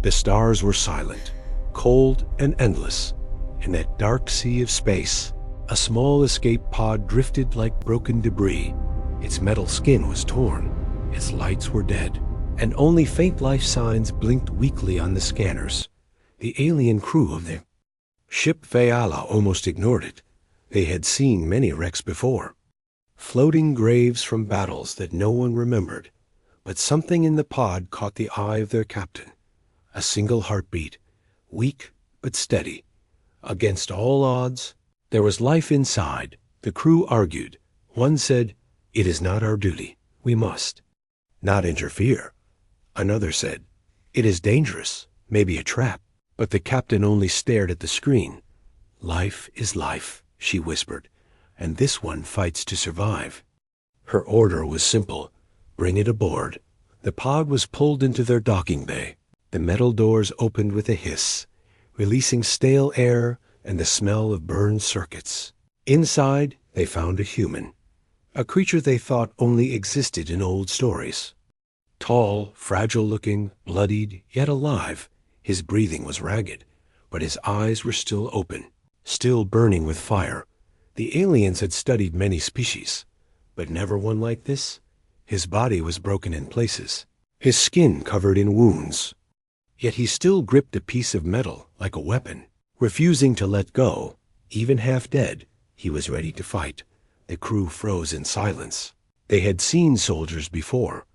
The stars were silent, cold and endless. In that dark sea of space, a small escape pod drifted like broken debris. Its metal skin was torn, its lights were dead, and only faint life signs blinked weakly on the scanners. The alien crew of the ship Veala almost ignored it. They had seen many wrecks before, floating graves from battles that no one remembered. But something in the pod caught the eye of their captain. A single heartbeat, weak but steady. Against all odds, there was life inside. The crew argued. One said, "It is not our duty. We must not interfere." Another said, "It is dangerous, maybe a trap." But the captain only stared at the screen. "Life is life," she whispered, "and this one fights to survive." Her order was simple. Bring it aboard. The pod was pulled into their docking bay. The metal doors opened with a hiss, releasing stale air and the smell of burned circuits. Inside, they found a human, a creature they thought only existed in old stories. Tall, fragile-looking, bloodied, yet alive. His breathing was ragged, but his eyes were still open, still burning with fire. The aliens had studied many species, but never one like this. His body was broken in places, his skin covered in wounds. Yet he still gripped a piece of metal like a weapon, refusing to let go. Even half dead, he was ready to fight. The crew froze in silence. They had seen soldiers before.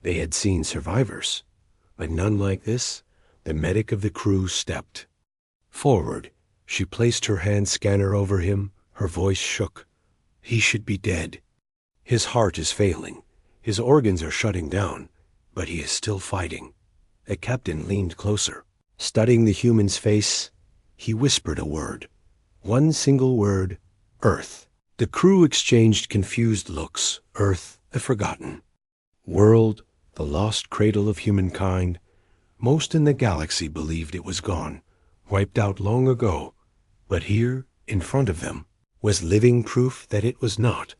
They had seen survivors, but none like this. The medic of the crew stepped forward. She placed her hand scanner over him. Her voice shook. "He should be dead. His heart is failing. His organs are shutting down, but he is still fighting." The captain leaned closer. Studying the human's face, he whispered a word. One single word, Earth. The crew exchanged confused looks. Earth, the forgotten world, the lost cradle of humankind. Most in the galaxy believed it was gone, wiped out long ago. But here, in front of them, was living proof that it was not.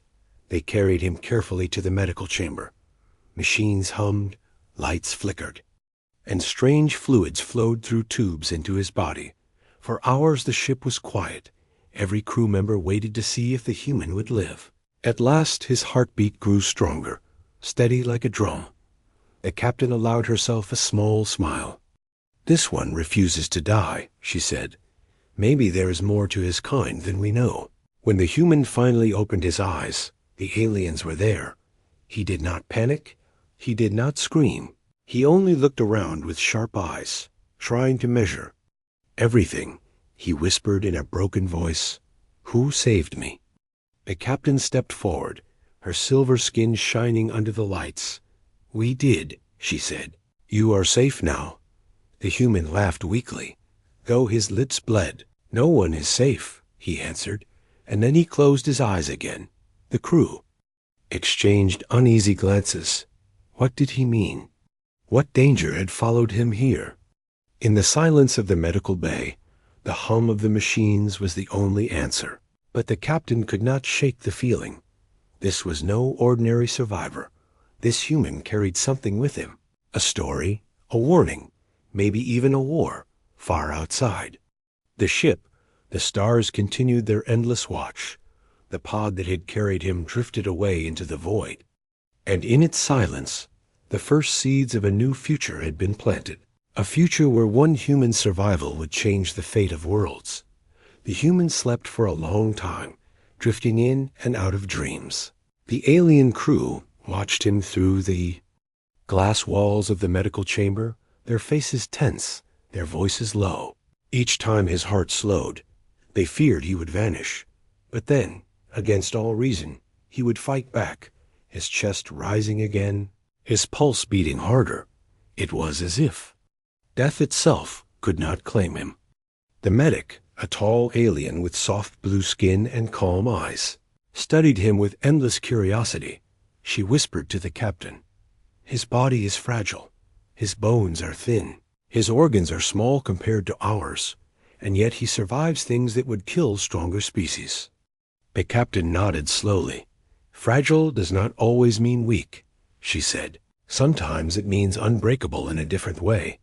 They carried him carefully to the medical chamber. Machines hummed, lights flickered, and strange fluids flowed through tubes into his body. For hours the ship was quiet. Every crew member waited to see if the human would live. At last his heartbeat grew stronger, steady like a drum. The captain allowed herself a small smile. "This one refuses to die," she said. "Maybe there is more to his kind than we know." When the human finally opened his eyes, the aliens were there. He did not panic. He did not scream. He only looked around with sharp eyes, trying to measure. "Everything," he whispered in a broken voice. "Who saved me?" The captain stepped forward, her silver skin shining under the lights. "We did," she said. "You are safe now." The human laughed weakly, though his lips bled. "No one is safe," he answered, and then he closed his eyes again. The crew exchanged uneasy glances. What did he mean? What danger had followed him here? In the silence of the medical bay, the hum of the machines was the only answer. But the captain could not shake the feeling. This was no ordinary survivor. This human carried something with him. A story, a warning, maybe even a war, far outside. The ship, the stars continued their endless watch. The pod that had carried him drifted away into the void. And in its silence, the first seeds of a new future had been planted. A future where one human's survival would change the fate of worlds. The human slept for a long time, drifting in and out of dreams. The alien crew watched him through the glass walls of the medical chamber, their faces tense, their voices low. Each time his heart slowed, they feared he would vanish. But then, against all reason, he would fight back, his chest rising again, his pulse beating harder. It was as if death itself could not claim him. The medic, a tall alien with soft blue skin and calm eyes, studied him with endless curiosity. She whispered to the captain, "His body is fragile. His bones are thin. His organs are small compared to ours, and yet he survives things that would kill stronger species." The captain nodded slowly. "Fragile does not always mean weak," she said. "Sometimes it means unbreakable in a different way.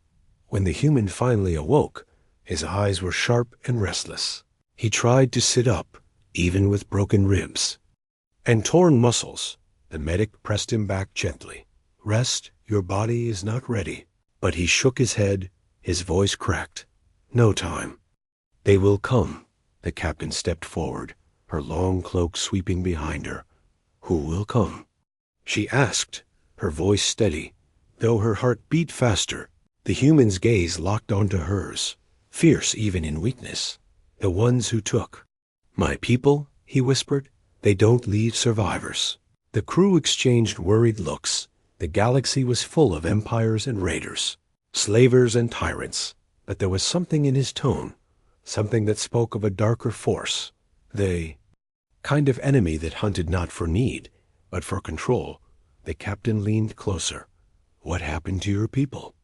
When the human finally awoke, his eyes were sharp and restless. He tried to sit up, even with broken ribs and torn muscles. The medic pressed him back gently. "Rest, your body is not ready." But he shook his head, his voice cracked. "No time." "They will come." The captain stepped forward, her long cloak sweeping behind her. "Who will come?" she asked, her voice steady, though her heart beat faster. The human's gaze locked onto hers, fierce even in weakness. "The ones who took." "My people," he whispered, "they don't leave survivors." The crew exchanged worried looks. The galaxy was full of empires and raiders, slavers and tyrants, but there was something in his tone, something that spoke of a darker force. The kind of enemy that hunted not for need, but for control. The captain leaned closer. "What happened to your people?"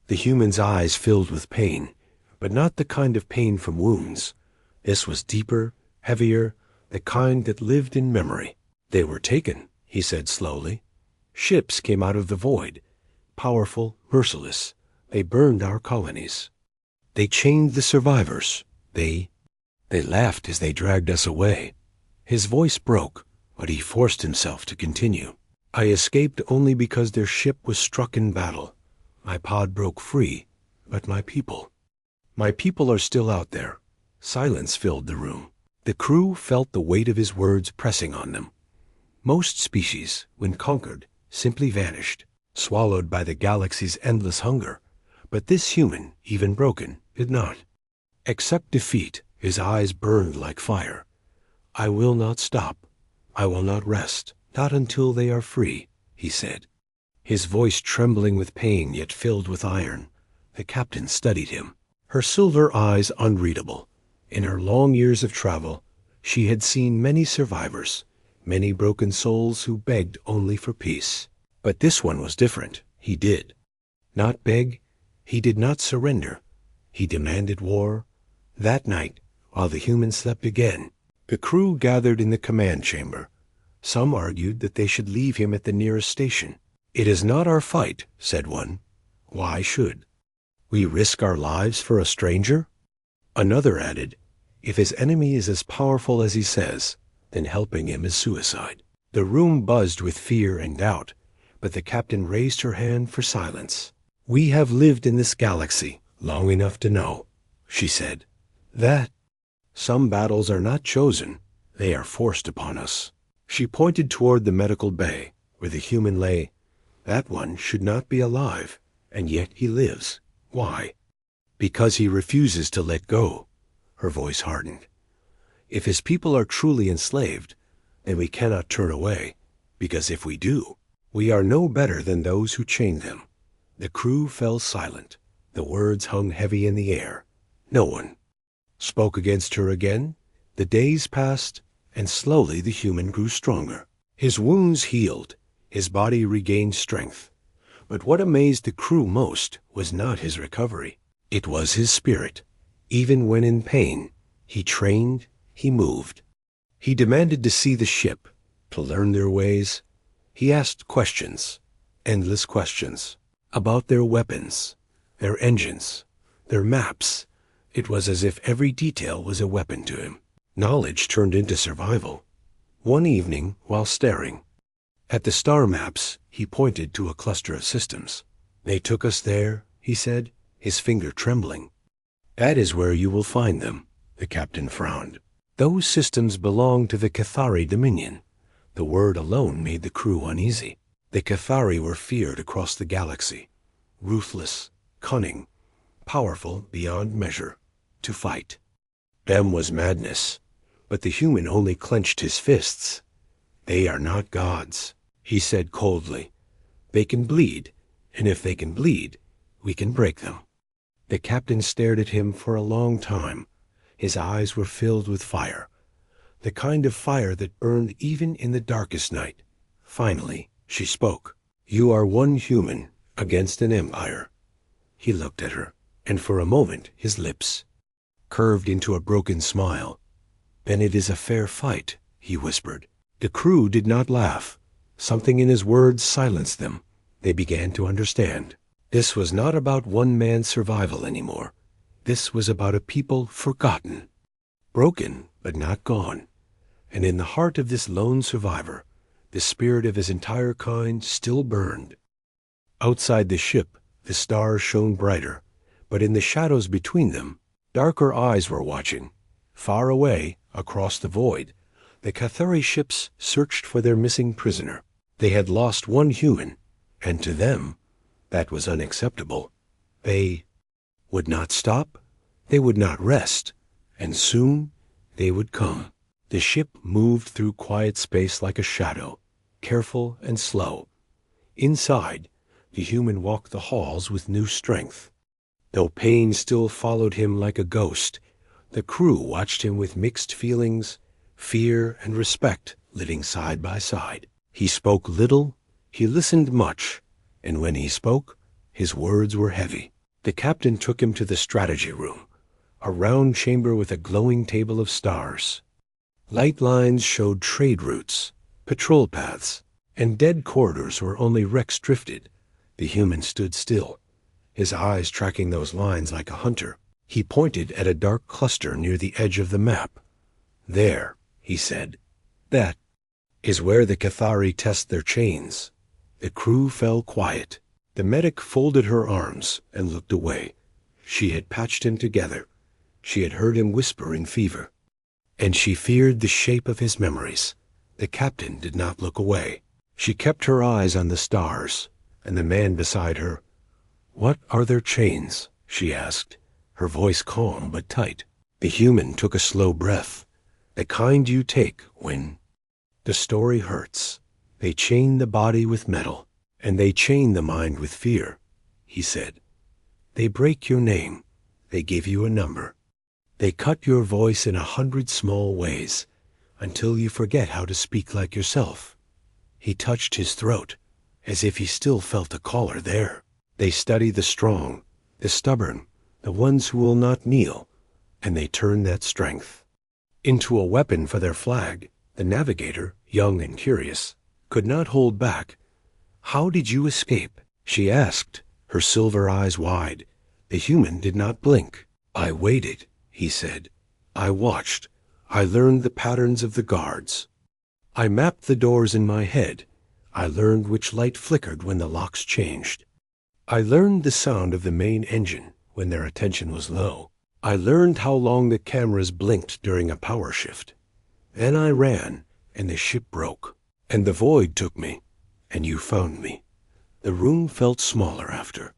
The human's eyes filled with pain, but not the kind of pain from wounds. This was deeper, heavier, the kind that lived in memory. "They were taken," he said slowly. "Ships came out of the void, powerful, merciless. They burned our colonies. They chained the survivors. They laughed as they dragged us away." His voice broke, but he forced himself to continue. "I escaped only because their ship was struck in battle. My pod broke free, but my people are still out there." Silence filled the room. The crew felt the weight of his words pressing on them. Most species, when conquered, simply vanished, swallowed by the galaxy's endless hunger. But this human, even broken, did not. Accept defeat. His eyes burned like fire. "I will not stop. I will not rest, not until they are free," he said, his voice trembling with pain yet filled with iron. The captain studied him, her silver eyes unreadable. In her long years of travel, she had seen many survivors, many broken souls who begged only for peace. But this one was different. He did not beg. He did not surrender. He demanded war. That night, while the humans slept again, the crew gathered in the command chamber. Some argued that they should leave him at the nearest station. "It is not our fight," said one. "Why should we risk our lives for a stranger?" Another added, "If his enemy is as powerful as he says, then helping him is suicide." The room buzzed with fear and doubt, but the captain raised her hand for silence. "We have lived in this galaxy long enough to know," she said, "that some battles are not chosen, they are forced upon us." She pointed toward the medical bay, where the human lay. "That one should not be alive, and yet he lives. Why?" "Because he refuses to let go." Her voice hardened. "If his people are truly enslaved, then we cannot turn away, because if we do, we are no better than those who chained them." The crew fell silent. The words hung heavy in the air. No one spoke against her again. The days passed, and slowly the human grew stronger. His wounds healed. His body regained strength. But what amazed the crew most was not his recovery. It was his spirit. Even when in pain, he trained, he moved. He demanded to see the ship, to learn their ways. He asked questions, endless questions, about their weapons, their engines, their maps. It was as if every detail was a weapon to him. Knowledge turned into survival. One evening, while staring at the star maps, he pointed to a cluster of systems. "They took us there," he said, his finger trembling. "That is where you will find them." The captain frowned. "Those systems belong to the Cathari Dominion." The word alone made the crew uneasy. The Cathari were feared across the galaxy. Ruthless, cunning, powerful beyond measure. To fight them was madness. But the human only clenched his fists. "They are not gods," he said coldly. "They can bleed, and if they can bleed, we can break them." The captain stared at him for a long time. His eyes were filled with fire, the kind of fire that burned even in the darkest night. Finally, she spoke. "You are one human against an empire." He looked at her, and for a moment his lips curved into a broken smile. "Then it is a fair fight," he whispered. The crew did not laugh. Something in his words silenced them. They began to understand. This was not about one man's survival anymore. This was about a people forgotten, broken but not gone. And in the heart of this lone survivor, the spirit of his entire kind still burned. Outside the ship, the stars shone brighter, but in the shadows between them, darker eyes were watching. Far away, across the void, the Cathari ships searched for their missing prisoner. They had lost one human, and to them, that was unacceptable. They would not stop, they would not rest, and soon they would come. The ship moved through quiet space like a shadow, careful and slow. Inside, the human walked the halls with new strength. Though pain still followed him like a ghost, the crew watched him with mixed feelings, fear and respect living side by side. He spoke little, he listened much, and when he spoke, his words were heavy. The captain took him to the strategy room, a round chamber with a glowing table of stars. Light lines showed trade routes, patrol paths, and dead corridors where only wrecks drifted. The human stood still, his eyes tracking those lines like a hunter. He pointed at a dark cluster near the edge of the map. "There," he said. "That is where the Cathari test their chains." The crew fell quiet. The medic folded her arms and looked away. She had patched him together. She had heard him whisper in fever. And she feared the shape of his memories. The captain did not look away. She kept her eyes on the stars, and the man beside her. "What are their chains?" she asked, her voice calm but tight. The human took a slow breath, the kind you take when the story hurts. "They chain the body with metal, and they chain the mind with fear," he said. "They break your name. They give you a number. They cut your voice in 100 small ways, until you forget how to speak like yourself." He touched his throat, as if he still felt the collar there. "They study the strong, the stubborn, the ones who will not kneel, and they turn that strength into a weapon for their flag." The navigator, young and curious, could not hold back. "How did you escape?" she asked, her silver eyes wide. The human did not blink. "I waited," he said. "I watched. I learned the patterns of the guards. I mapped the doors in my head. I learned which light flickered when the locks changed. I learned the sound of the main engine when their attention was low. I learned how long the cameras blinked during a power shift. Then I ran, and the ship broke, and the void took me, and you found me." The room felt smaller after.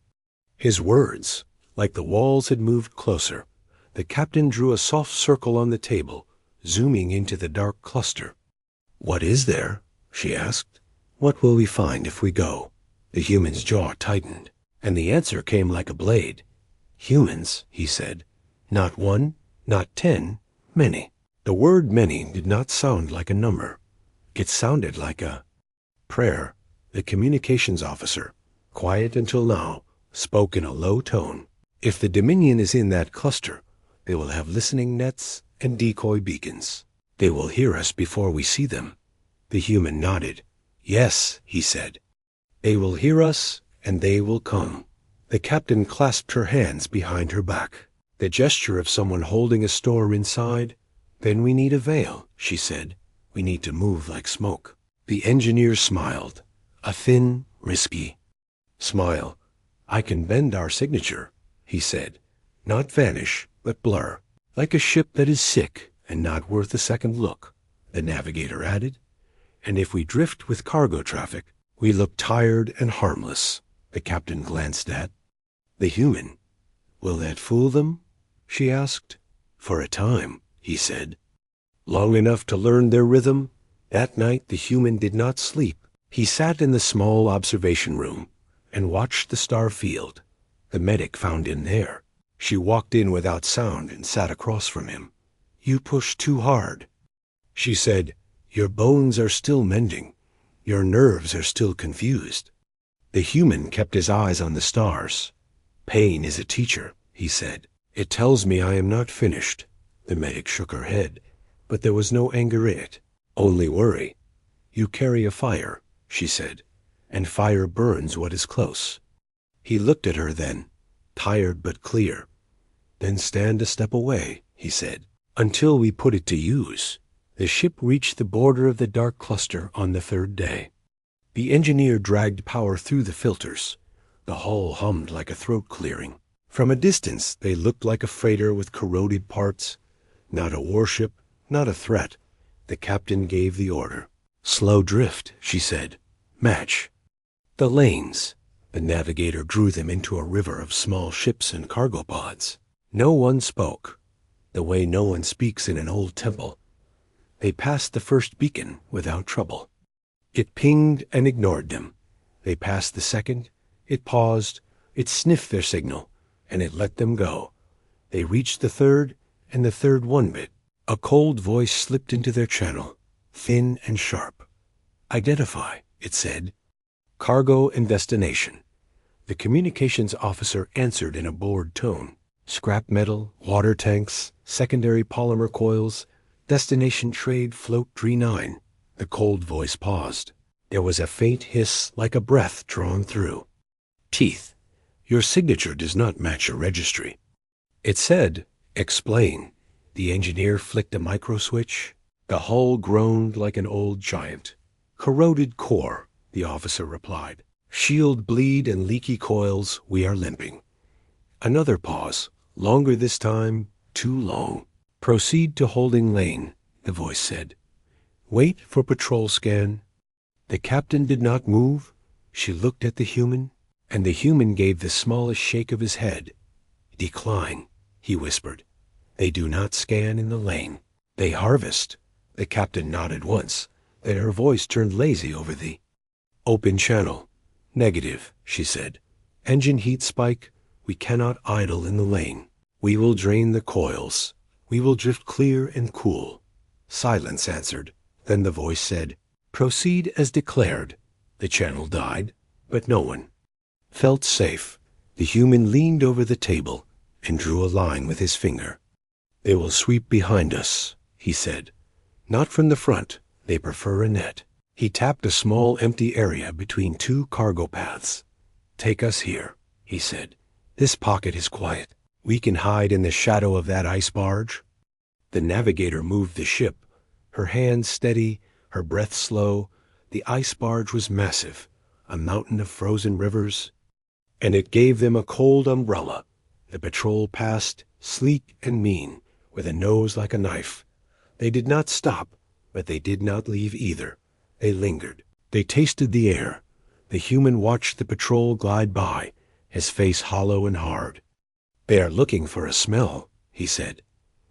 His words, like the walls, had moved closer. The captain drew a soft circle on the table, zooming into the dark cluster. "What is there?" she asked. "What will we find if we go?" The human's jaw tightened, and the answer came like a blade. "Humans," he said. "Not one, not 10, many." The word many did not sound like a number. It sounded like a prayer. The communications officer, quiet until now, spoke in a low tone. "If the Dominion is in that cluster, they will have listening nets and decoy beacons. They will hear us before we see them." The human nodded. "Yes," he said. "They will hear us, and they will come." The captain clasped her hands behind her back, the gesture of someone holding a store inside. "Then we need a veil," she said. "We need to move like smoke." The engineer smiled, a thin, risky smile. "I can bend our signature," he said. "Not vanish, but blur. Like a ship that is sick and not worth a second look," the navigator added. "And if we drift with cargo traffic, we look tired and harmless." The captain glanced at the human. "Will that fool them?" she asked. "For a time," he said. "Long enough to learn their rhythm." That night the human did not sleep. He sat in the small observation room and watched the star field. The medic found him there. She walked in without sound and sat across from him. "You pushed too hard," she said. "Your bones are still mending. Your nerves are still confused." The human kept his eyes on the stars. "Pain is a teacher," he said. "It tells me I am not finished." The medic shook her head, but there was no anger in it, only worry. "You carry a fire," she said, "and fire burns what is close." He looked at her then, tired but clear. Then stand a step away, he said, until we put it to use. The ship reached the border of the dark cluster on the third day. The engineer dragged power through the filters. The hull hummed like a throat clearing. From a distance, they looked like a freighter with corroded parts. Not a warship, not a threat. The captain gave the order. Slow drift, she said. Match. The lanes. The navigator drew them into a river of small ships and cargo pods. No one spoke, the way no one speaks in an old temple. They passed the first beacon without trouble. It pinged and ignored them. They passed the second. It paused. It sniffed their signal, and it let them go. They reached the third, and the third one bit. A cold voice slipped into their channel, thin and sharp. Identify, it said. Cargo and destination. The communications officer answered in a bored tone. Scrap metal, water tanks, secondary polymer coils, destination trade float D9. The cold voice paused. There was a faint hiss like a breath drawn through. Teeth. Your signature does not match your registry. It said, explain. The engineer flicked a micro switch. The hull groaned like an old giant. Corroded core, the officer replied. Shield bleed and leaky coils, we are limping. Another pause, longer this time, too long. Proceed to holding lane, the voice said. Wait for patrol scan. The captain did not move. She looked at the human, and the human gave the smallest shake of his head. Decline, he whispered. They do not scan in the lane. They harvest. The captain nodded once. Then her voice turned lazy over the open channel. Negative, she said. Engine heat spike. We cannot idle in the lane. We will drain the coils. We will drift clear and cool. Silence answered. Then the voice said, proceed as declared. The channel died, but no one felt safe. The human leaned over the table and drew a line with his finger. They will sweep behind us, he said. Not from the front. They prefer a net. He tapped a small empty area between two cargo paths. Take us here, he said. This pocket is quiet. We can hide in the shadow of that ice barge. The navigator moved the ship, her hands steady, her breath slow. The ice barge was massive, a mountain of frozen rivers, and it gave them a cold umbrella. The patrol passed, sleek and mean, with a nose like a knife. They did not stop, but they did not leave either. They lingered. They tasted the air. The human watched the patrol glide by, his face hollow and hard. They are looking for a smell, he said.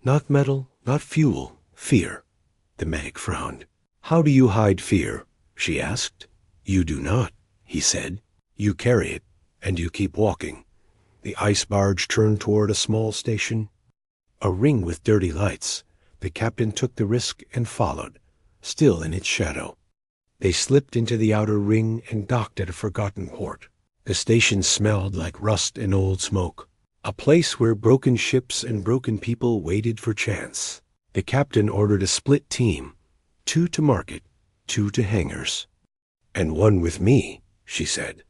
Not metal, not fuel, fear. The medic frowned. How do you hide fear? She asked. You do not, he said. You carry it, and you keep walking. The ice barge turned toward a small station. A ring with dirty lights. The captain took the risk and followed, still in its shadow. They slipped into the outer ring and docked at a forgotten port. The station smelled like rust and old smoke, a place where broken ships and broken people waited for chance. The captain ordered a split team, 2 to market, 2 to hangars. And 1 with me, she said.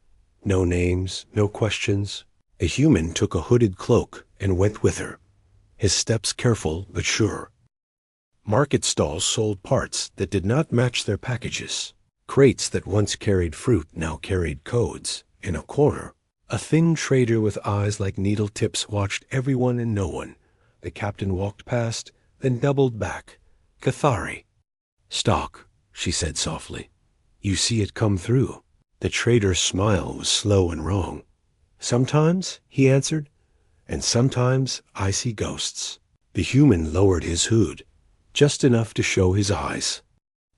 No names, no questions. A human took a hooded cloak and went with her, his steps careful but sure. Market stalls sold parts that did not match their packages. Crates that once carried fruit now carried codes. In a corner, a thin trader with eyes like needle tips watched everyone and no one. The captain walked past, then doubled back. Cathari. Stock, she said softly. You see it come through. The trader's smile was slow and wrong. Sometimes, he answered, and sometimes I see ghosts. The human lowered his hood, just enough to show his eyes.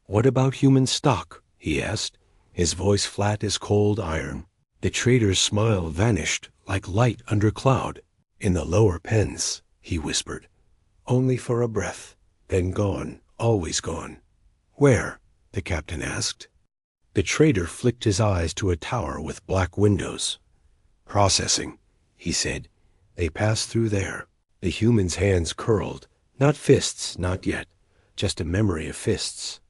What about human stock? He asked, his voice flat as cold iron. The trader's smile vanished like light under cloud. In the lower pens, he whispered. Only for a breath, then gone, always gone. Where? The captain asked. The trader flicked his eyes to a tower with black windows. Processing, he said. They passed through there. The human's hands curled. Not fists, not yet. Just a memory of fists.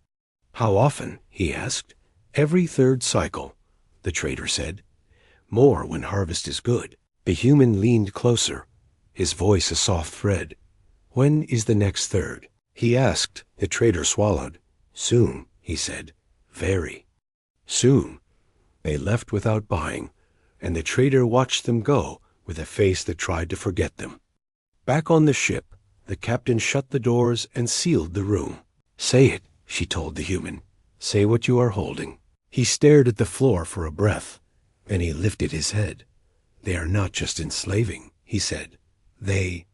How often? He asked. Every 3rd cycle, the trader said. More when harvest is good. The human leaned closer, his voice a soft thread. When is the next third? He asked. The trader swallowed. Soon, he said. Very soon. They left without buying, and the trader watched them go with a face that tried to forget them. Back on the ship, the captain shut the doors and sealed the room. Say it, she told the human. Say what you are holding. He stared at the floor for a breath. Then he lifted his head. They are not just enslaving, he said. They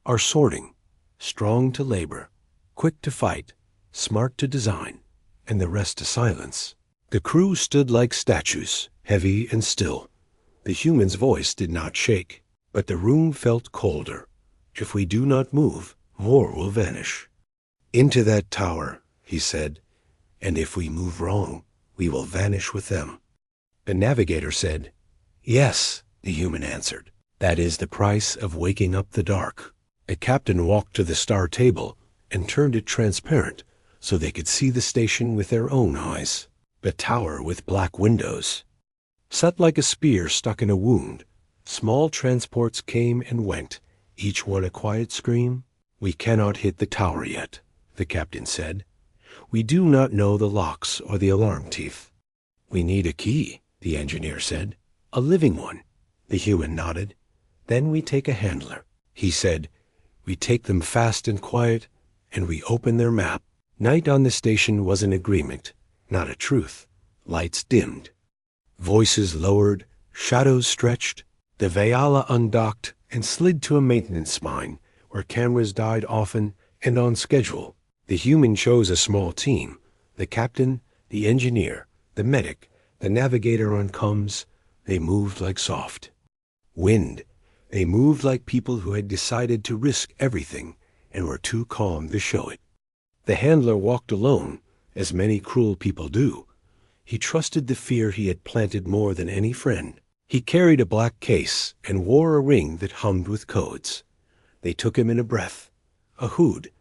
are sorting, strong to labor, quick to fight, smart to design, and the rest to silence. The crew stood like statues, heavy and still. The human's voice did not shake, but the room felt colder. If we do not move, more will vanish. Into that tower, he said, and if we move wrong, we will vanish with them. The navigator said, Yes, the human answered. That is the price of waking up the dark. A captain walked to the star table and turned it transparent so they could see the station with their own eyes. The tower with black windows. Set like a spear stuck in a wound, small transports came and went, each one a quiet scream. We cannot hit the tower yet, the captain said. We do not know the locks or the alarm teeth. We need a key, the engineer said. A living one. The human nodded. Then we take a handler, he said. We take them fast and quiet, and we open their map. Night on the station was an agreement, not a truth. Lights dimmed. Voices lowered, shadows stretched. The Vayala undocked and slid to a maintenance mine, where cameras died often and on schedule. The human chose a small team, the captain, the engineer, the medic, the navigator on comms. They moved like soft wind. They moved like people who had decided to risk everything and were too calm to show it. The handler walked alone, as many cruel people do. He trusted the fear he had planted more than any friend. He carried a black case and wore a ring that hummed with codes. They took him in a breath, a hood,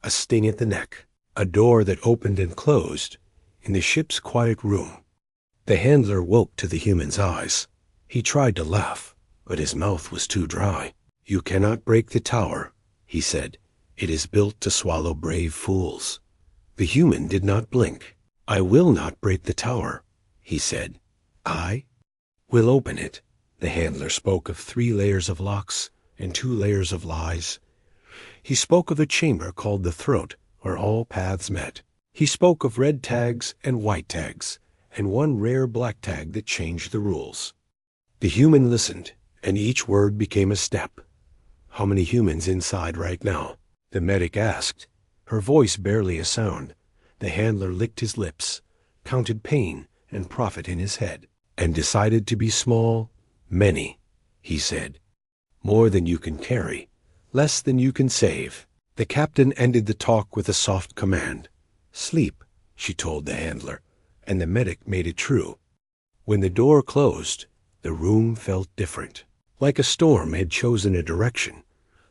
a sting at the neck, a door that opened and closed in the ship's quiet room. The handler woke to the human's eyes. He tried to laugh, but his mouth was too dry. You cannot break the tower, he said. It is built to swallow brave fools. The human did not blink. I will not break the tower, he said. I will open it. The handler spoke of 3 layers of locks and 2 layers of lies. He spoke of a chamber called the throat, where all paths met. He spoke of red tags and white tags, and one rare black tag that changed the rules. The human listened, and each word became a step. How many humans inside right now? The medic asked, her voice barely a sound. The handler licked his lips, counted pain and profit in his head, and decided to be small. Many, he said. More than you can carry, less than you can save. The captain ended the talk with a soft command. Sleep, she told the handler, and the medic made it true. When the door closed, the room felt different. Like a storm had chosen a direction.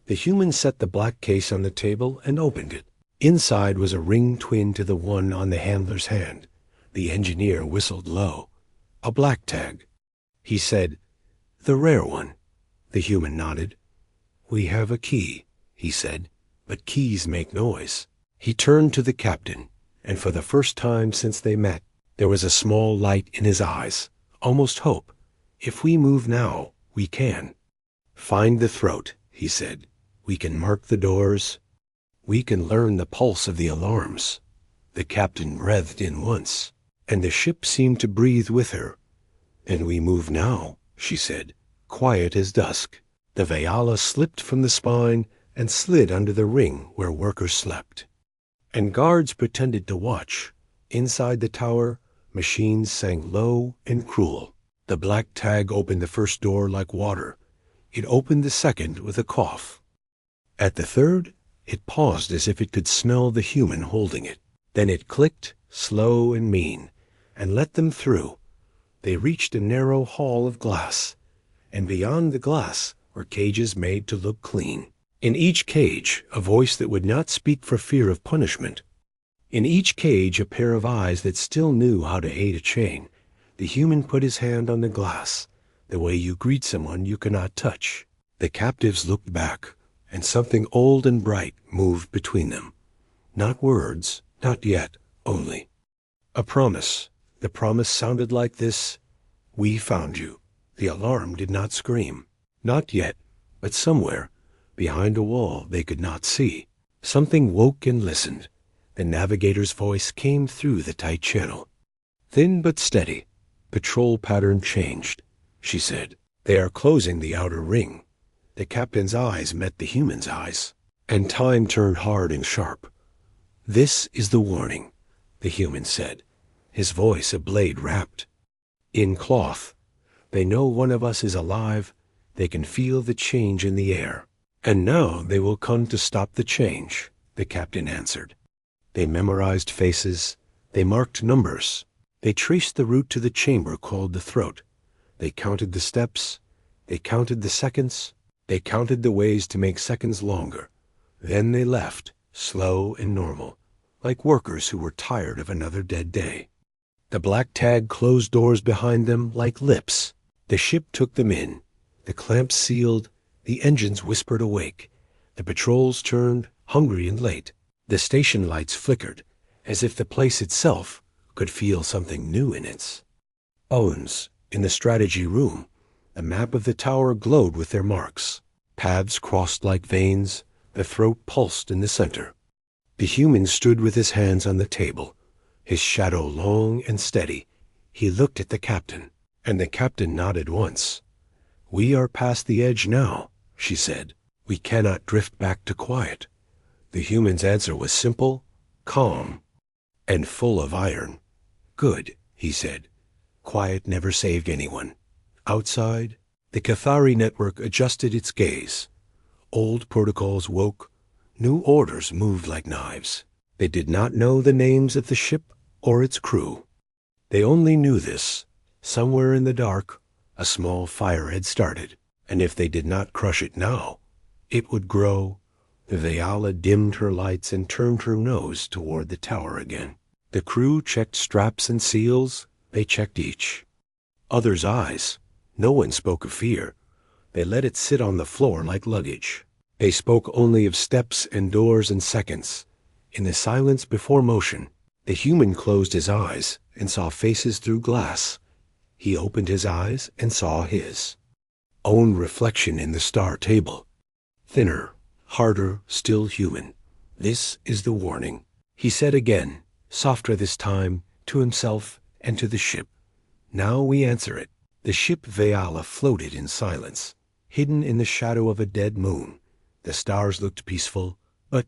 The human set the black case on the table and opened it. Inside was a ring twin to the one on the handler's hand. The engineer whistled low. A black tag. He said, The rare one. The human nodded. We have a key, he said, but keys make noise. He turned to the captain, and for the first time since they met, there was a small light in his eyes, almost hope. If we move now, we can. Find the throat, he said. We can mark the doors. We can learn the pulse of the alarms. The captain breathed in once, and the ship seemed to breathe with her. And we move now, she said, quiet as dusk. The Vayala slipped from the spine and slid under the ring where workers slept. And guards pretended to watch. Inside the tower, machines sang low and cruel. The black tag opened the first door like water. It opened the second with a cough. At the third, it paused as if it could smell the human holding it. Then it clicked, slow and mean, and let them through. They reached a narrow hall of glass, and beyond the glass were cages made to look clean. In each cage, a voice that would not speak for fear of punishment. In each cage, a pair of eyes that still knew how to aid a chain. The human put his hand on the glass. the way you greet someone you cannot touch. The captives looked back, and something old and bright moved between them. Not words, not yet, only a promise. The promise sounded like this: "We found you." The alarm did not scream. Not yet, but somewhere, behind a wall they could not see, something woke and listened. The navigator's voice came through the tight channel. Thin but steady. "Patrol pattern changed," she said. "They are closing the outer ring." The captain's eyes met the human's eyes, and time turned hard and sharp. "This is the warning," the human said, his voice a blade wrapped in cloth. "They know one of us is alive. They can feel the change in the air. And now they will come to stop the change," the captain answered. They memorized faces. They marked numbers. They traced the route to the chamber called the throat. They counted the steps. They counted the seconds. They counted the ways to make seconds longer. Then they left, slow and normal, like workers who were tired of another dead day. The black tag closed doors behind them like lips. The ship took them in. The clamps sealed. The engines whispered awake. The patrols turned, hungry and late. The station lights flickered, as if the place itself could feel something new in its owns. In the strategy room, the map of the tower glowed with their marks. Paths crossed like veins. The throat pulsed in the center. The human stood with his hands on the table, his shadow long and steady. He looked at the captain, and the captain nodded once. "We are past the edge now," she said. "We cannot drift back to quiet." The human's answer was simple, calm, and full of iron. "Good," he said. "Quiet never saved anyone." Outside, the Cathari network adjusted its gaze. Old protocols woke. New orders moved like knives. They did not know the names of the ship or its crew. They only knew this: somewhere in the dark, a small fire had started, and if they did not crush it now, it would grow. The Vayala dimmed her lights and turned her nose toward the tower again. The crew checked straps and seals. They checked each other's eyes. No one spoke of fear. They let it sit on the floor like luggage. They spoke only of steps and doors and seconds. In the silence before motion, the human closed his eyes and saw faces through glass. He opened his eyes and saw his own reflection in the star table. Thinner, harder, still human. "This is the warning," he said again, softer this time, to himself and to the ship. "Now we answer it." The ship Vayala floated in silence, hidden in the shadow of a dead moon. The stars looked peaceful, but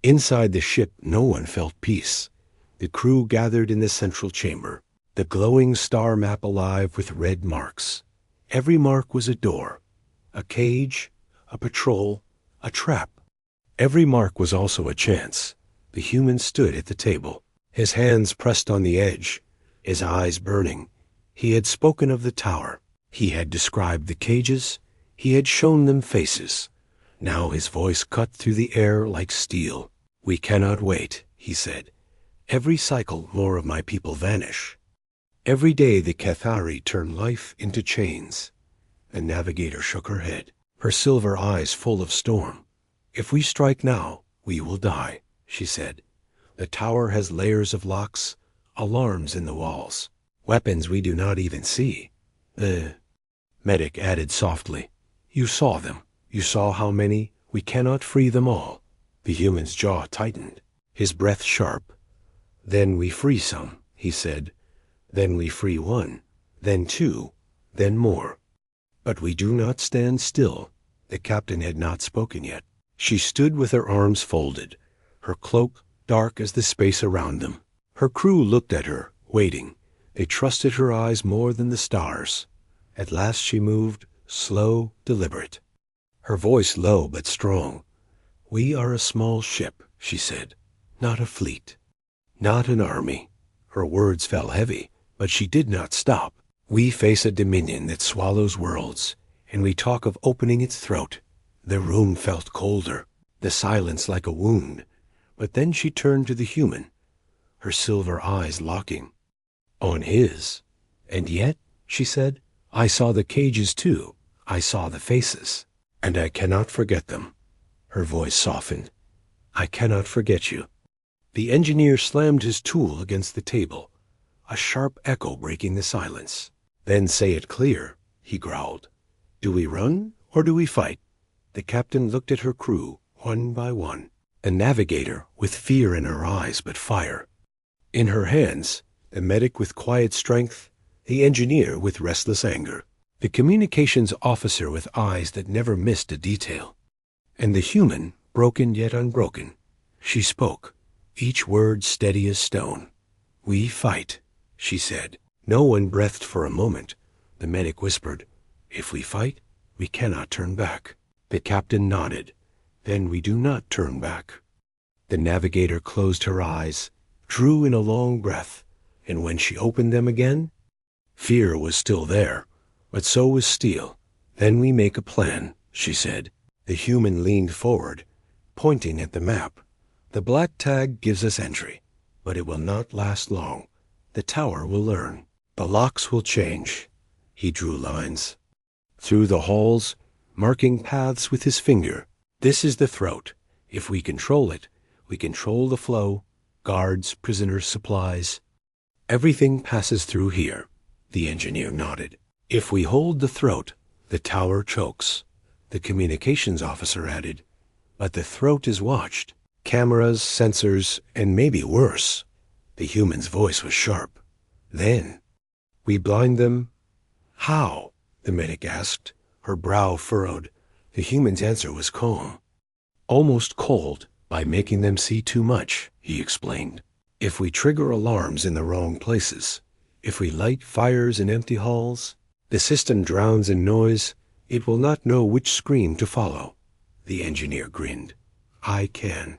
inside the ship no one felt peace. The crew gathered in the central chamber, the glowing star map alive with red marks. Every mark was a door, a cage, a patrol, a trap. Every mark was also a chance. The human stood at the table, his hands pressed on the edge, his eyes burning. He had spoken of the tower. He had described the cages. He had shown them faces. Now his voice cut through the air like steel. "We cannot wait," he said. "Every cycle more of my people vanish. Every day the Cathari turn life into chains." The navigator shook her head, her silver eyes full of storm. "If we strike now, we will die," she said. "The tower has layers of locks, alarms in the walls, weapons we do not even see." The medic added softly, "You saw them. You saw how many. We cannot free them all." The human's jaw tightened, his breath sharp. "Then we free some," he said. "Then we free one, then two, then more. But we do not stand still." The captain had not spoken yet. She stood with her arms folded, her cloak dark as the space around them. Her crew looked at her, waiting. They trusted her eyes more than the stars. At last she moved, slow, deliberate. Her voice low but strong. "We are a small ship," she said, "not a fleet, not an army." Her words fell heavy, but she did not stop. "We face a dominion that swallows worlds, and we talk of opening its throat." The room felt colder, the silence like a wound. But then she turned to the human, her silver eyes locking on his. "And yet," she said, I saw the cages too. I saw the faces. And I cannot forget them. Her voice softened. I cannot forget you. The engineer slammed his tool against the table, a sharp echo breaking the silence. Then say it clear, he growled. Do we run or do we fight? The captain looked at her crew, one by one. A navigator with fear in her eyes but fire. In her hands, the medic with quiet strength, the engineer with restless anger, the communications officer with eyes that never missed a detail, and the human, broken yet unbroken. She spoke, each word steady as stone. We fight, she said. No one breathed for a moment. The medic whispered, if we fight, we cannot turn back. The captain nodded. Then we do not turn back. The navigator closed her eyes, drew in a long breath, and when she opened them again, fear was still there, but so was steel. Then we make a plan, she said. The human leaned forward, pointing at the map. The black tag gives us entry, but it will not last long. The tower will learn. The locks will change. He drew lines. Through the halls, marking paths with his finger. This is the throat. If we control it, we control the flow, guards, prisoners, supplies. Everything passes through here. The engineer nodded. If we hold the throat, the tower chokes. The communications officer added, but the throat is watched. Cameras, sensors, and maybe worse. The human's voice was sharp. Then, we blind them? How? The medic asked, her brow furrowed. The human's answer was calm, almost cold, by making them see too much, he explained. If we trigger alarms in the wrong places, if we light fires in empty halls, the system drowns in noise, it will not know which scream to follow. The engineer grinned. I can.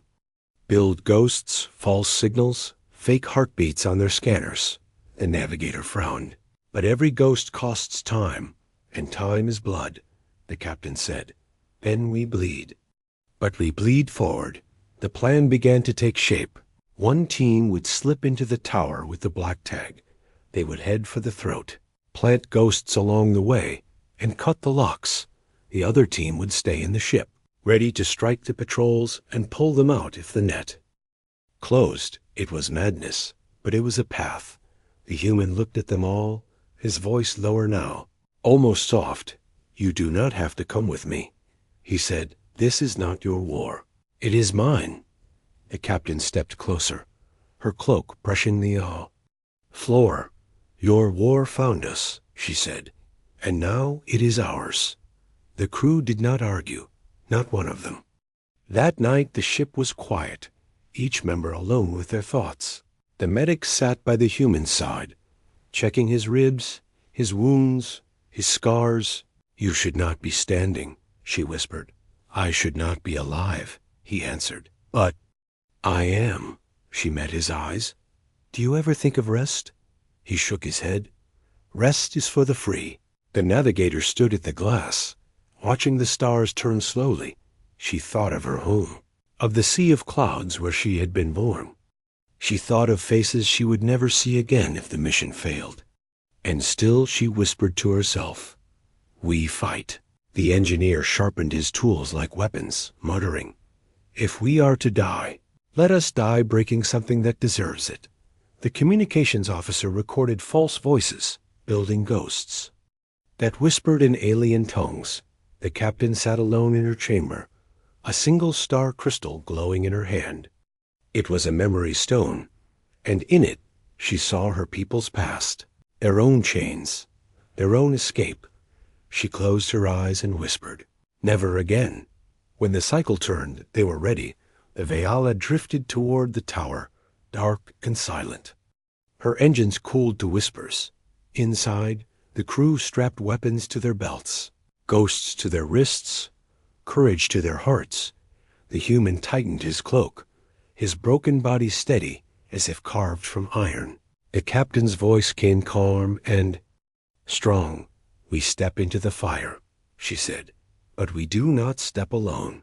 Build ghosts, false signals, fake heartbeats on their scanners. The navigator frowned. But every ghost costs time, and time is blood, the captain said. Then we bleed. But we bleed forward. The plan began to take shape. One team would slip into the tower with the black tag. They would head for the throat, plant ghosts along the way, and cut the locks. The other team would stay in the ship, ready to strike the patrols and pull them out if the net closed. It was madness, but it was a path. The human looked at them all, his voice lower now, almost soft. You do not have to come with me, he said. This is not your war. It is mine. The captain stepped closer, her cloak brushing the floor. Your war found us, she said, and now it is ours. The crew did not argue, not one of them. That night the ship was quiet, each member alone with their thoughts. The medic sat by the human's side, checking his ribs, his wounds, his scars. You should not be standing, she whispered. I should not be alive, he answered. But I am. She met his eyes. Do you ever think of rest? He shook his head. Rest is for the free. The navigator stood at the glass, watching the stars turn slowly. She thought of her home, of the sea of clouds where she had been born. She thought of faces she would never see again if the mission failed. And still she whispered to herself, we fight. The engineer sharpened his tools like weapons, muttering, if we are to die, let us die breaking something that deserves it. The communications officer recorded false voices, building ghosts, that whispered in alien tongues. The captain sat alone in her chamber, a single star crystal glowing in her hand. It was a memory stone, and in it she saw her people's past, their own chains, their own escape. She closed her eyes and whispered, never again. When the cycle turned, they were ready. The Veala drifted toward the tower, dark and silent. Her engines cooled to whispers. Inside, the crew strapped weapons to their belts, ghosts to their wrists, courage to their hearts. The human tightened his cloak, his broken body steady as if carved from iron. The captain's voice came calm and strong. We step into the fire, she said, but we do not step alone.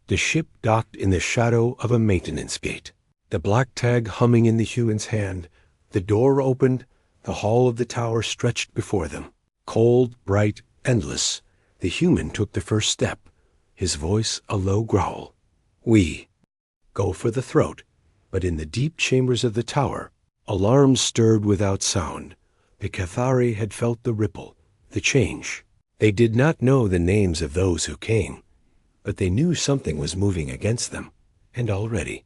The ship docked in the shadow of a maintenance gate, the black tag humming in the human's hand. The door opened, the hall of the tower stretched before them. Cold, bright, endless, the human took the first step, his voice a low growl. We go for the throat, but in the deep chambers of the tower, alarms stirred without sound. The Cathari had felt the ripple, the change. They did not know the names of those who came, but they knew something was moving against them, and already.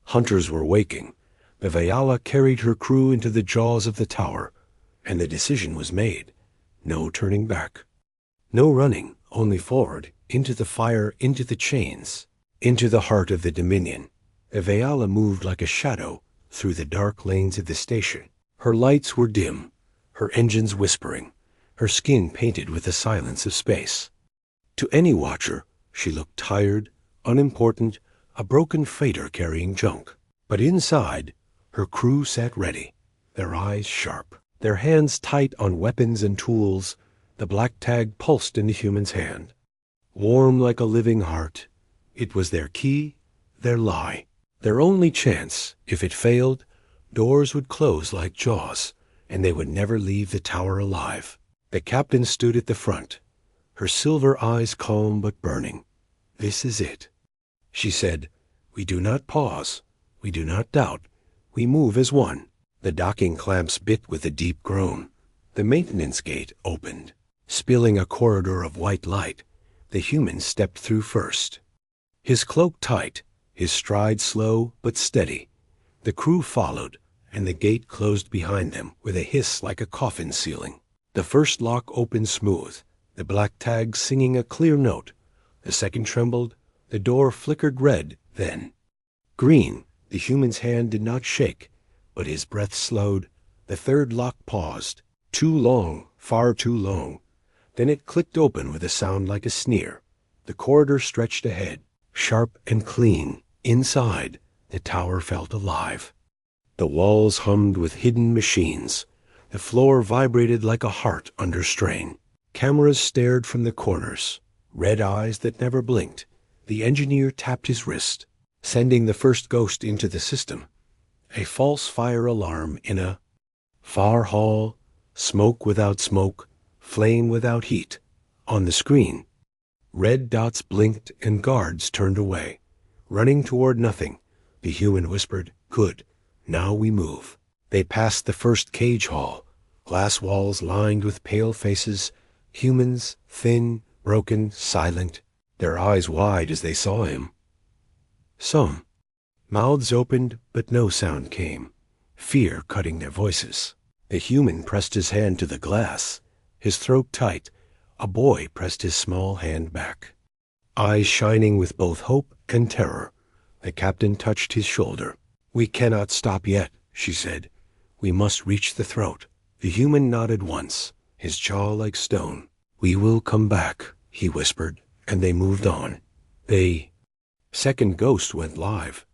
Hunters were waking. The Vayala carried her crew into the jaws of the tower, and the decision was made. No turning back. No running, only forward, into the fire, into the chains, into the heart of the Dominion. The Vayala moved like a shadow through the dark lanes of the station. Her lights were dim, her engines whispering, her skin painted with the silence of space. To any watcher, she looked tired, unimportant, a broken freighter carrying junk. But inside, her crew sat ready, their eyes sharp, their hands tight on weapons and tools. The black tag pulsed in the human's hand. Warm like a living heart, it was their key, their lie, their only chance. If it failed, doors would close like jaws, and they would never leave the tower alive. The captain stood at the front, her silver eyes calm but burning. This is it, she said. We do not pause, we do not doubt, we move as one. The docking clamps bit with a deep groan. The maintenance gate opened, spilling a corridor of white light. The human stepped through first, his cloak tight, his stride slow but steady. The crew followed, and the gate closed behind them with a hiss like a coffin ceiling. The first lock opened smooth, the black tag singing a clear note. The second trembled, the door flickered red, then green. The human's hand did not shake, but his breath slowed. The third lock paused. Too long, far too long. Then it clicked open with a sound like a sneer. The corridor stretched ahead, sharp and clean. Inside, the tower felt alive. The walls hummed with hidden machines. The floor vibrated like a heart under strain. Cameras stared from the corners, red eyes that never blinked. The engineer tapped his wrist, sending the first ghost into the system. A false fire alarm in a far hall, smoke without smoke, flame without heat. On the screen, red dots blinked and guards turned away, running toward nothing. The human whispered, "Good, now we move." They passed the first cage hall, glass walls lined with pale faces, humans, thin, broken, silent, their eyes wide as they saw him. Some mouths opened, but no sound came, fear cutting their voices. The human pressed his hand to the glass, his throat tight. A boy pressed his small hand back, eyes shining with both hope and terror. The captain touched his shoulder. "We cannot stop yet," she said. "We must reach the throat." The human nodded once, his jaw like stone. "We will come back," he whispered, and they moved on. Second ghost went live.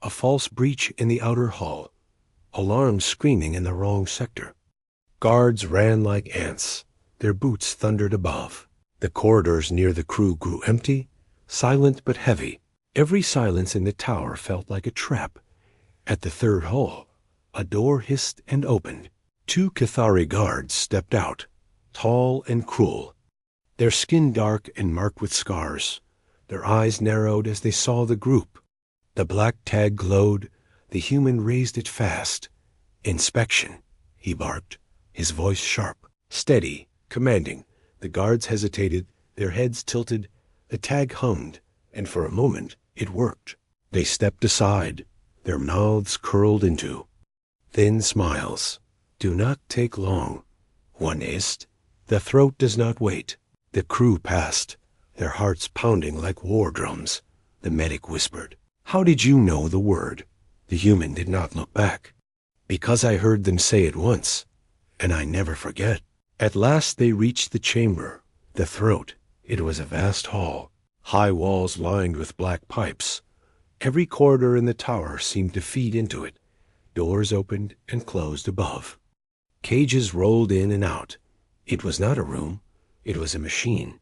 A false breach in the outer hall. Alarms screaming in the wrong sector. Guards ran like ants. Their boots thundered above. The corridors near the crew grew empty, silent but heavy. Every silence in the tower felt like a trap. At the third hall, a door hissed and opened. 2 Cathari guards stepped out, tall and cruel, their skin dark and marked with scars. Their eyes narrowed as they saw the group. The black tag glowed. The human raised it fast. "Inspection," he barked, his voice sharp, steady, commanding. The guards hesitated, their heads tilted. The tag hummed, and for a moment it worked. They stepped aside, their mouths curled into thin smiles. "Do not take long," one hissed. "The throat does not wait." The crew passed, their hearts pounding like war drums. The medic whispered, "How did you know the word?" The human did not look back. "Because I heard them say it once, and I never forget." At last they reached the chamber, the throat. It was a vast hall, high walls lined with black pipes. Every corridor in the tower seemed to feed into it. Doors opened and closed above. Cages rolled in and out. It was not a room. It was a machine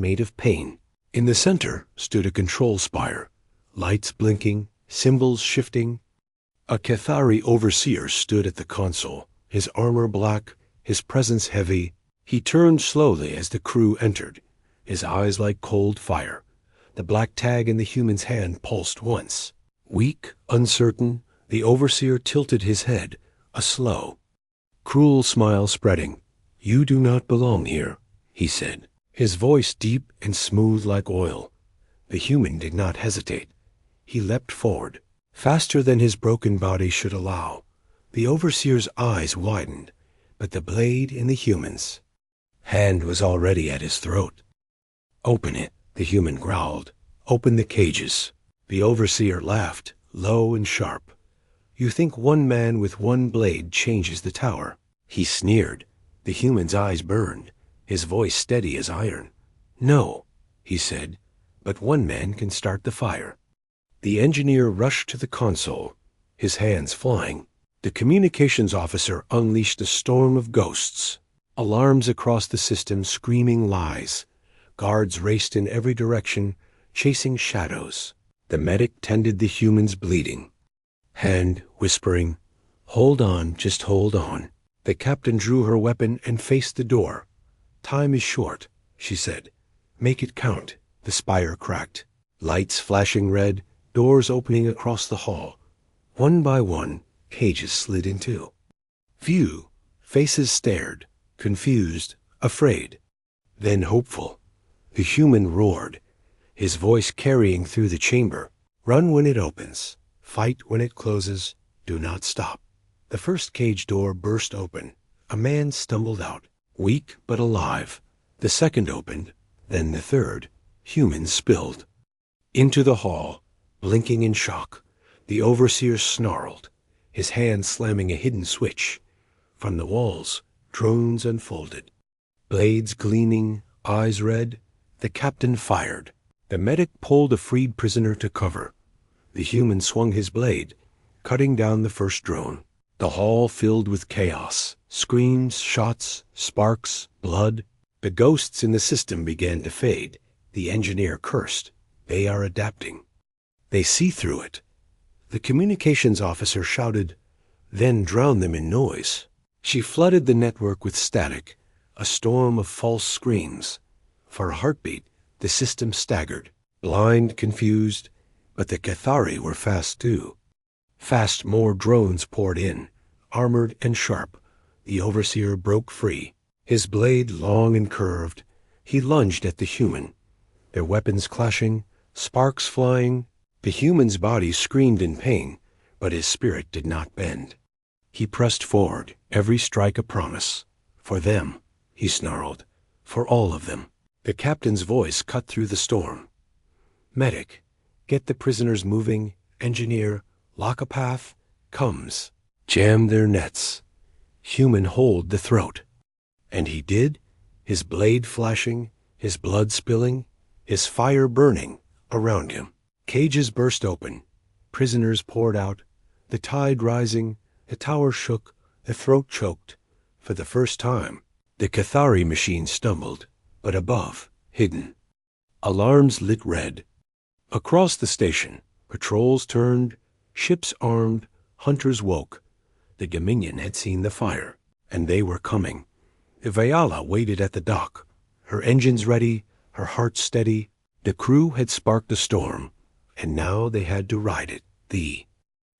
made of pain. In the center stood a control spire, lights blinking, symbols shifting. A Cathari overseer stood at the console, his armor black, his presence heavy. He turned slowly as the crew entered, his eyes like cold fire. The black tag in the human's hand pulsed once. Weak, uncertain, the overseer tilted his head, a slow, cruel smile spreading. "You do not belong here," he said, his voice deep and smooth like oil. The human did not hesitate. He leapt forward, faster than his broken body should allow. The overseer's eyes widened, but the blade in the human's hand was already at his throat. "Open it," the human growled. "Open the cages." The overseer laughed, low and sharp. "You think one man with one blade changes the tower?" He sneered. The human's eyes burned, his voice steady as iron. "No," he said, "but one man can start the fire." The engineer rushed to the console, his hands flying. The communications officer unleashed a storm of ghosts. Alarms across the system screaming lies. Guards raced in every direction, chasing shadows. The medic tended the human's bleeding hand, whispering, "Hold on, just hold on." The captain drew her weapon and faced the door. "Time is short," she said. "Make it count." The spire cracked. Lights flashing red, doors opening across the hall. One by one, cages slid in two. View, faces stared, confused, afraid, then hopeful. The human roared, his voice carrying through the chamber. "Run when it opens. Fight when it closes. Do not stop." The first cage door burst open. A man stumbled out, weak but alive. The second opened, then the third. Humans spilled into the hall, blinking in shock. The overseer snarled, his hand slamming a hidden switch. From the walls, drones unfolded, blades gleaming, eyes red. The captain fired. The medic pulled a freed prisoner to cover. The human swung his blade, cutting down the first drone. The hall filled with chaos, screams, shots, sparks, blood. The ghosts in the system began to fade. The engineer cursed. "They are adapting. They see through it." The communications officer shouted, "Then drown them in noise." She flooded the network with static, a storm of false screams. For a heartbeat, the system staggered, blind, confused, but the Cathari were fast too. Fast more drones poured in, armored and sharp. The overseer broke free, his blade long and curved. He lunged at the human, their weapons clashing, sparks flying. The human's body screamed in pain, but his spirit did not bend. He pressed forward, every strike a promise. "For them," he snarled, "for all of them." The captain's voice cut through the storm. "Medic, get the prisoners moving. Engineer, lock a path. Comes. Jam their nets. Human hold the throat." And he did, his blade flashing, his blood spilling, his fire burning around him. Cages burst open. Prisoners poured out. The tide rising, the tower shook, the throat choked. For the first time, the Cathari machine stumbled, but above, hidden, alarms lit red. Across the station, patrols turned, ships armed, hunters woke. The Dominion had seen the fire, and they were coming. The Vayala waited at the dock, her engines ready, her heart steady. The crew had sparked a storm, and now they had to ride it. The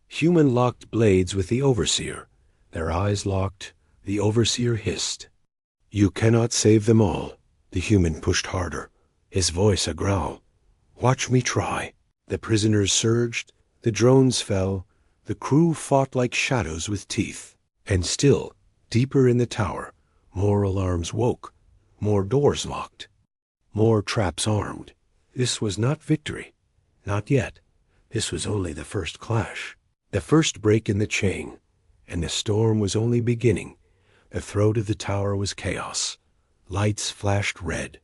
human locked blades with the overseer. Their eyes locked. The overseer hissed. "You cannot save them all." The human pushed harder, his voice a growl. "Watch me try." The prisoners surged. The drones fell. The crew fought like shadows with teeth. And still, deeper in the tower, more alarms woke, more doors locked, more traps armed. This was not victory. Not yet. This was only the first clash, the first break in the chain, and the storm was only beginning. The throat of the tower was chaos. Lights flashed red.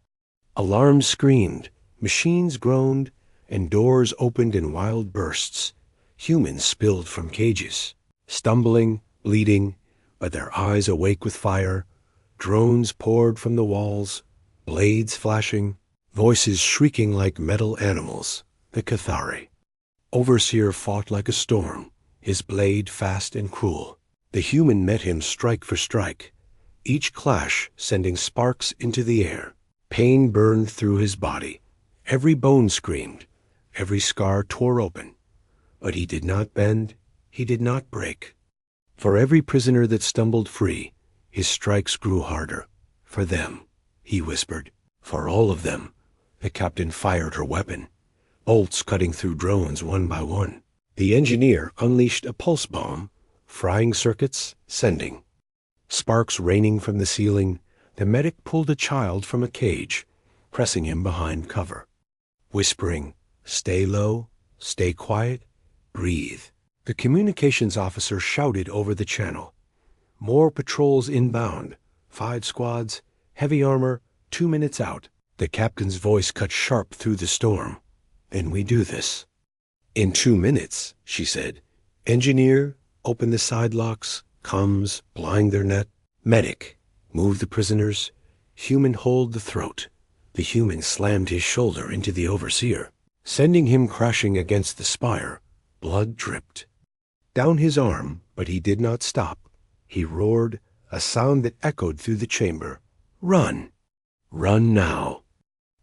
Alarms screamed, machines groaned, and doors opened in wild bursts. Humans spilled from cages, stumbling, bleeding, but their eyes awake with fire. Drones poured from the walls, blades flashing, voices shrieking like metal animals. The Cathari. Overseer fought like a storm, his blade fast and cruel. The human met him strike for strike. each clash sending sparks into the air. Pain burned through his body. Every bone screamed. Every scar tore open. But he did not bend. He did not break. For every prisoner that stumbled free, his strikes grew harder. For them, he whispered. For all of them. The captain fired her weapon, bolts cutting through drones one by one. The engineer unleashed a pulse bomb, frying circuits, sending. Sparks raining from the ceiling, the medic pulled a child from a cage, pressing him behind cover. Whispering, "Stay low, stay quiet, breathe." The communications officer shouted over the channel. More patrols inbound, 5 squads, heavy armor, 2 minutes out. The captain's voice cut sharp through the storm. "Then we do this." "In 2 minutes," she said. "Engineer, open the side locks, comms, blind their net. Medic, move the prisoners. Human, hold the throat." The human slammed his shoulder into the overseer, sending him crashing against the spire. Blood dripped down his arm, but he did not stop. He roared, a sound that echoed through the chamber. "Run! Run now!"